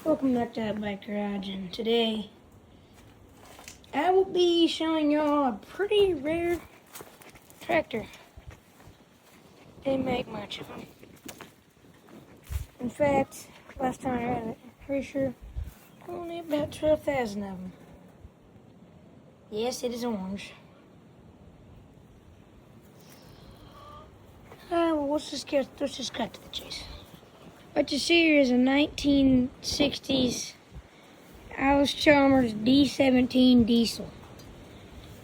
Welcome back to Bike Garage, and today I will be showing y'all a pretty rare tractor. Didn't make much of them. In fact, last time I read it, pretty sure only about 12,000 of them. Yes, it is orange. Well, let's just cut to the chase. What you see here is a 1960s Allis Chalmers D-17 diesel.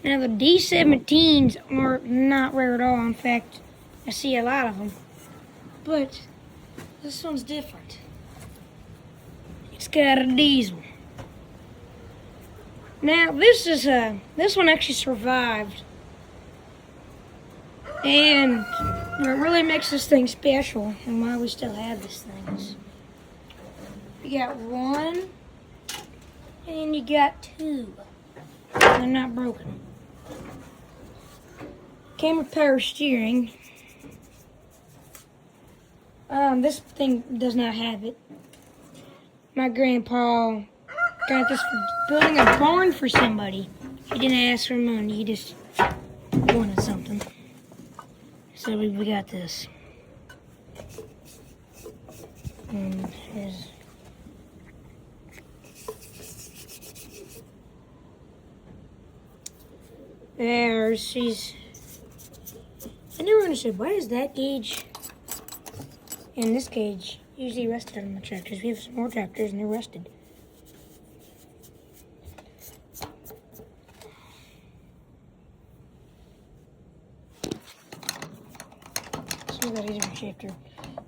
Now the D-17s are not rare at all. In fact, I see a lot of them. But this one's different. It's got a diesel. Now this one actually survived. And what really makes this thing special and why we still have this thing is you got one and you got two. They're not broken. Came with power steering. This thing does not have it. My grandpa got this for building a barn for somebody. He didn't ask for money, he just wanted something. So we got this. And here's she's. I never understood why is that gauge and this gauge usually rusted on the tractors. We have some more tractors and they're rusted. So we got a different shifter.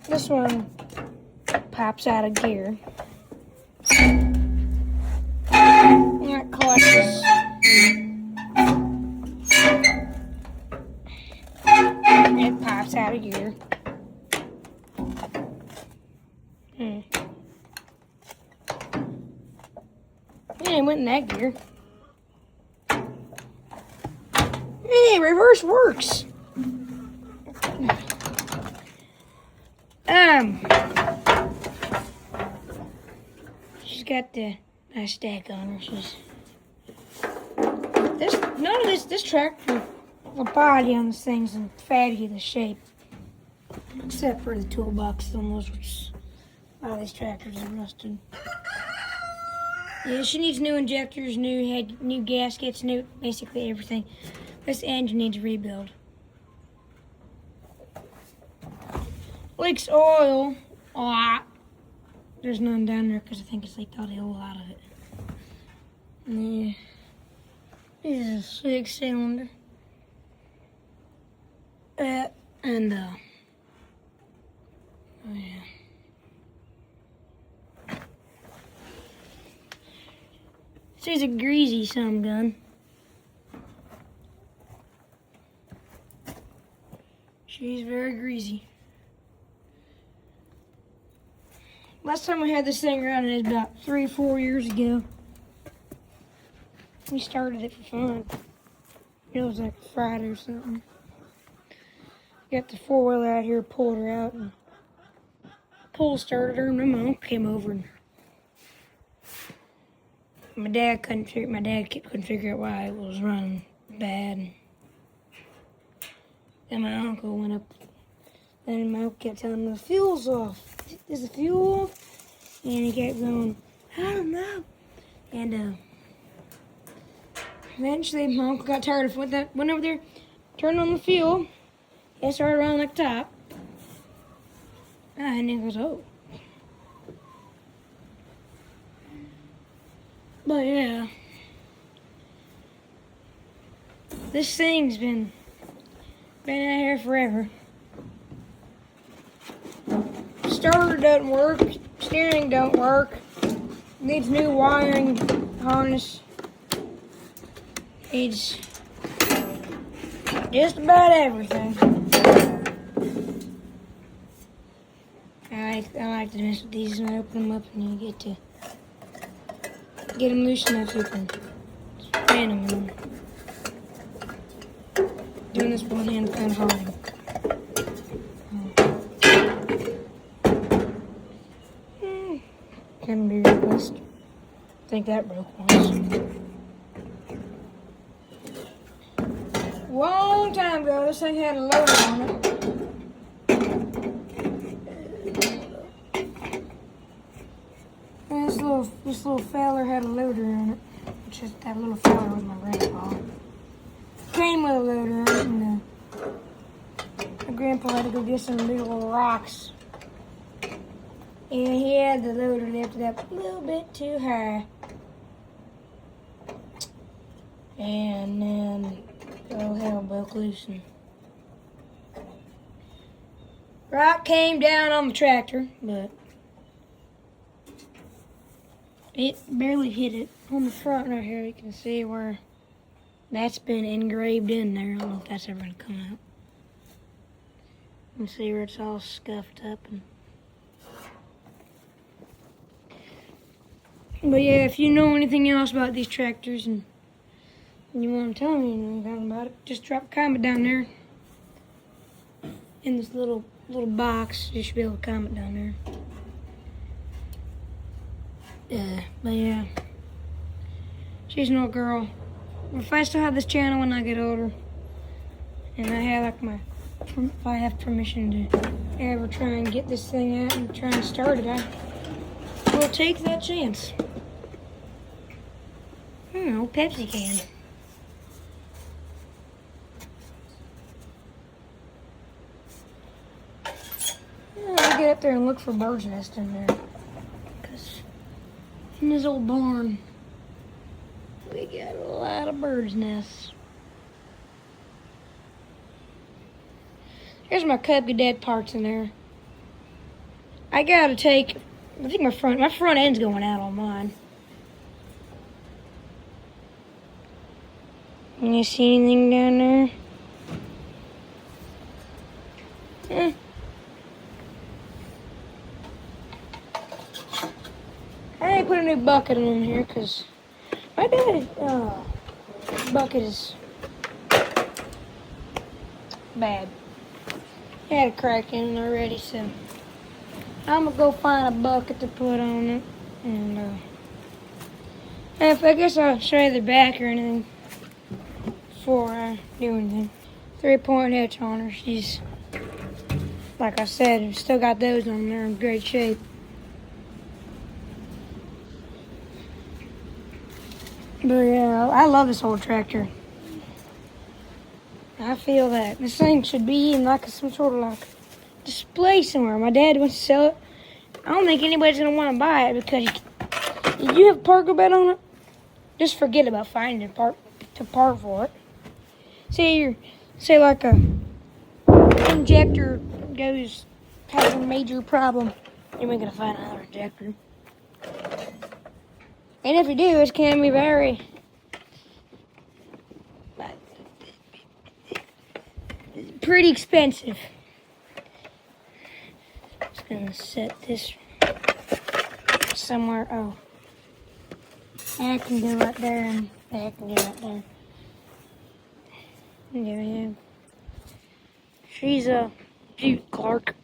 This one pops out of gear. That clutches. It pops out of gear. Yeah, it went in that gear. Hey, reverse works. She's got the nice stack on her. This tractor, the body on this thing's in fabulous shape. Except for the toolbox on those, which a lot of these tractors are rusted. Yeah, she needs new injectors, new gaskets, basically everything. This engine needs a rebuild. Leaks oil. There's none down there because I think it's leaked all the oil out of it. Yeah. This is a 6-cylinder. Oh yeah. She's a greasy some gun. She's very greasy. Last time we had this thing running is about 3-4 years ago. We started it for fun. It was like Friday or something. Got the 4-wheeler out here, pulled her out, and started her, and my mom came over, and my dad couldn't figure out why it was running bad. Then my uncle went up, and my uncle kept telling him the fuel's off. Is the fuel off? And he kept going, I don't know. And eventually my uncle got tired of it, went over there, turned on the fuel, it started running like a top. And he goes, oh. But yeah, this thing's been out here forever. Starter doesn't work, steering don't work, needs new wiring, harness, needs just about everything. I like to mess with these and I open them up and you get them loose enough you can spin them. Doing this one hand kind of hard. can be replaced. I think that broke once. Long time ago, this thing had a loader on it. And this little feller had a loader on it. Just that little feller was my grandpa. Came with a loader on it, and my grandpa had to go get some big old rocks. And he had the loader lifted up a little bit too high. And then all hell broke loose. And rock came down on the tractor, but it barely hit it. On the front right here, you can see where that's been engraved in there. I don't know if that's ever going to come out. You can see where it's all scuffed up. But yeah, if you know anything else about these tractors and you want to tell me anything about it, just drop a comment down there in this little box. You should be able to comment down there. But yeah, she's no girl. If I still have this channel when I get older, and I have if I have permission to ever try and get this thing out and try and start it, I will take that chance. Pepsi can. I'll get up there and look for bird's nest in there. Because in this old barn, we got a lot of bird's nests. Here's my cubby dead parts in there. I gotta take, I think my front end's going out on mine. You see anything down there? I ain't put a new bucket in here because my daddy, bucket is bad. It had a crack in it already, so I'm gonna go find a bucket to put on it. And I guess I'll show you the back or anything before I do anything. 3-point hitch on her. She's, like I said, still got those on there in great shape. But yeah, I love this old tractor. I feel that this thing should be in like some sort of like display somewhere. My dad wants to sell it. I don't think anybody's gonna want to buy it because you have a park bed on it. Just forget about finding a part for it. Say like a injector has a major problem, you ain't gonna find another injector. And if you do, it can be very pretty expensive. Just gonna set this somewhere. Oh, that can go right there, and that can go right there. Yeah. She's a Butte Clark.